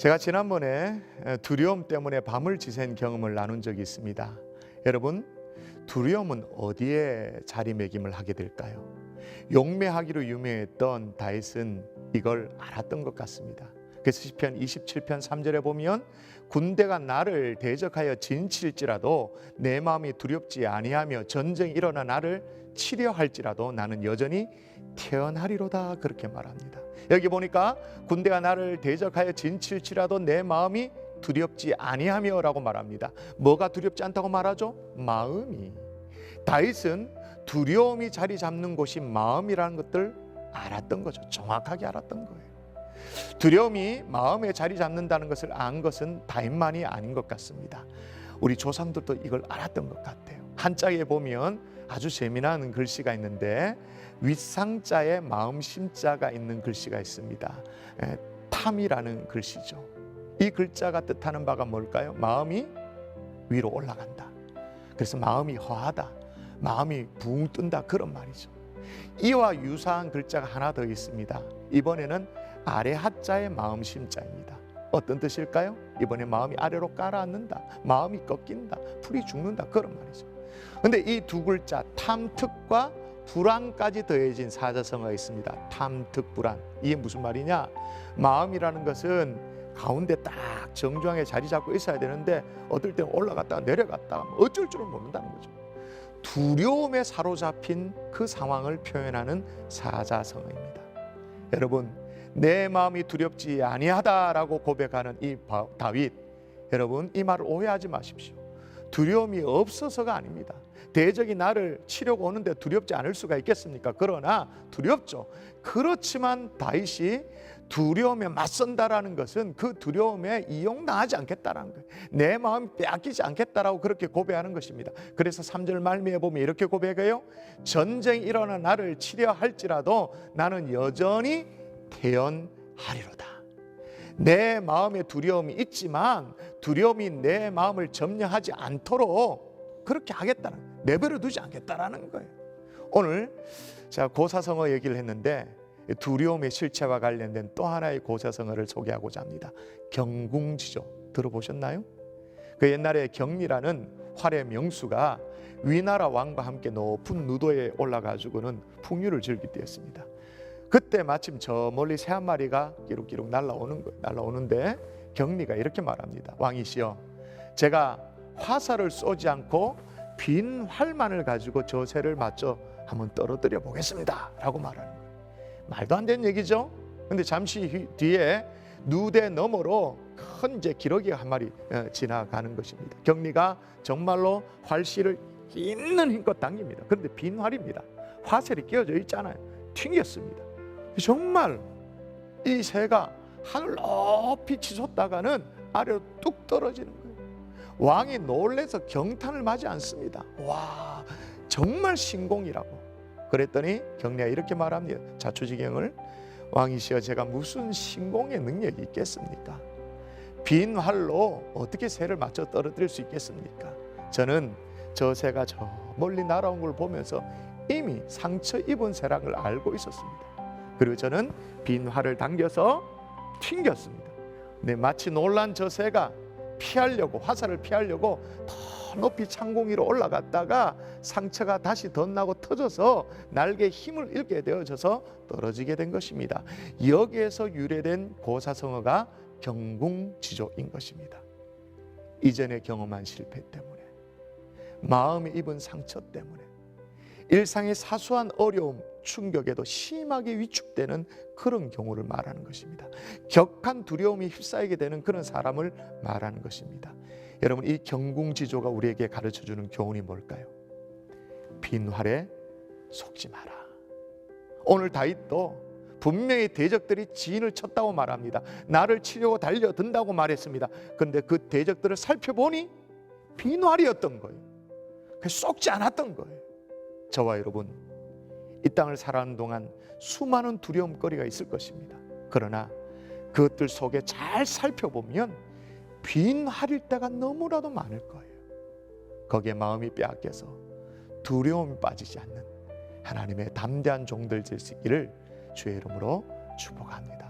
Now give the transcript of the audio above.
제가 지난번에 두려움 때문에 밤을 지샌 경험을 나눈 적이 있습니다. 여러분, 두려움은 어디에 자리매김을 하게 될까요? 용매하기로 유명했던 다윗은 이걸 알았던 것 같습니다. 그래서 시편 27편 3절에 보면 군대가 나를 대적하여 진칠지라도 내 마음이 두렵지 아니하며 전쟁이 일어나 나를 치려 할지라도 나는 여전히 태어나리로다, 그렇게 말합니다. 여기 보니까 군대가 나를 대적하여 진칠지라도 내 마음이 두렵지 아니하며 라고 말합니다. 뭐가 두렵지 않다고 말하죠? 마음이. 다윗은 두려움이 자리 잡는 곳이 마음이라는 것들 알았던 거죠. 정확하게 알았던 거예요. 두려움이 마음에 자리 잡는다는 것을 안 것은 다윗만이 아닌 것 같습니다. 우리 조상들도 이걸 알았던 것 같아요. 한자에 보면 아주 재미난 글씨가 있는데 윗상자에 마음심자가 있는 글씨가 있습니다. 탐이라는 글씨죠. 이 글자가 뜻하는 바가 뭘까요? 마음이 위로 올라간다. 그래서 마음이 허하다, 마음이 붕 뜬다, 그런 말이죠. 이와 유사한 글자가 하나 더 있습니다. 이번에는 아래 하자의 마음심자입니다. 어떤 뜻일까요? 이번에 마음이 아래로 가라앉는다, 마음이 꺾인다, 풀이 죽는다, 그런 말이죠. 근데 이 두 글자 탐특과 불안까지 더해진 사자성어가 있습니다. 탐특불안. 이게 무슨 말이냐? 마음이라는 것은 가운데 딱 정중하게 자리 잡고 있어야 되는데 어떨 때 올라갔다가 내려갔다가 어쩔 줄을 모른다는 거죠. 두려움에 사로잡힌 그 상황을 표현하는 사자성어입니다. 여러분, 내 마음이 두렵지 아니하다라고 고백하는 이 다윗, 여러분 이 말을 오해하지 마십시오. 두려움이 없어서가 아닙니다. 대적이 나를 치려고 오는데 두렵지 않을 수가 있겠습니까? 그러나 두렵죠. 그렇지만 다윗이 두려움에 맞선다라는 것은 그 두려움에 이용당하지 않겠다라는 거예요. 내 마음 빼앗기지 않겠다라고 그렇게 고백하는 것입니다. 그래서 3절 말미에 보면 이렇게 고백해요. 전쟁이 일어나 나를 치려 할지라도 나는 여전히 태연하리로다. 내 마음에 두려움이 있지만 두려움이 내 마음을 점령하지 않도록 그렇게 하겠다는, 내버려 두지 않겠다라는 거예요. 오늘 제가 고사성어 얘기를 했는데 두려움의 실체와 관련된 또 하나의 고사성어를 소개하고자 합니다. 경궁지조 들어보셨나요? 그 옛날에 경리라는 활의 명수가 위나라 왕과 함께 높은 누도에 올라가지고는 풍류를 즐길 때였습니다. 그때 마침 저 멀리 새 한 마리가 기룩기룩 날아오는데 경리가 이렇게 말합니다. 왕이시여, 제가 화살을 쏘지 않고 빈 활만을 가지고 저 새를 맞춰 한번 떨어뜨려 보겠습니다 라고 말하는 거예요. 말도 안 되는 얘기죠. 근데 잠시 뒤에 누대 너머로 큰 이제 기러기가 한 마리 지나가는 것입니다. 경리가 정말로 활실을 있는 힘껏 당깁니다. 그런데 빈 활입니다. 화살이 끼어져 있잖아요. 튕겼습니다. 정말 이 새가 하늘 높이 치솟다가는 아래로 뚝 떨어지는 거예요. 왕이 놀라서 경탄을 맞지 않습니다. 와, 정말 신공이라고. 그랬더니 경리가 이렇게 말합니다. 자초지경을, 왕이시여, 제가 무슨 신공의 능력이 있겠습니까? 빈 활로 어떻게 새를 맞춰 떨어뜨릴 수 있겠습니까? 저는 저 새가 저 멀리 날아온 걸 보면서 이미 상처 입은 새라는 걸 알고 있었습니다. 그리고 저는 빈 활을 당겨서 튕겼습니다. 근데 마치 놀란 저 새가 피하려고, 화살을 피하려고 더 높이 창공 위로 올라갔다가 상처가 다시 덧나고 터져서 날개에 힘을 잃게 되어져서 떨어지게 된 것입니다. 여기에서 유래된 고사성어가 경궁지조인 것입니다. 이전에 경험한 실패 때문에, 마음에 입은 상처 때문에, 일상의 사소한 어려움, 충격에도 심하게 위축되는 그런 경우를 말하는 것입니다. 격한 두려움이 휩싸이게 되는 그런 사람을 말하는 것입니다. 여러분, 이 경궁지조가 우리에게 가르쳐주는 교훈이 뭘까요? 빈 활에 속지 마라. 오늘 다윗도 분명히 대적들이 진을 쳤다고 말합니다. 나를 치려고 달려든다고 말했습니다. 그런데 그 대적들을 살펴보니 빈 활이었던 거예요. 썩지 않았던 거예요. 저와 여러분, 이 땅을 살아가는 동안 수많은 두려움거리가 있을 것입니다. 그러나 그것들 속에 잘 살펴보면 빈 활일 때가 너무나도 많을 거예요. 거기에 마음이 빼앗겨서 두려움이 빠지지 않는 하나님의 담대한 종들 될 수 있기를 주의 이름으로 축복합니다.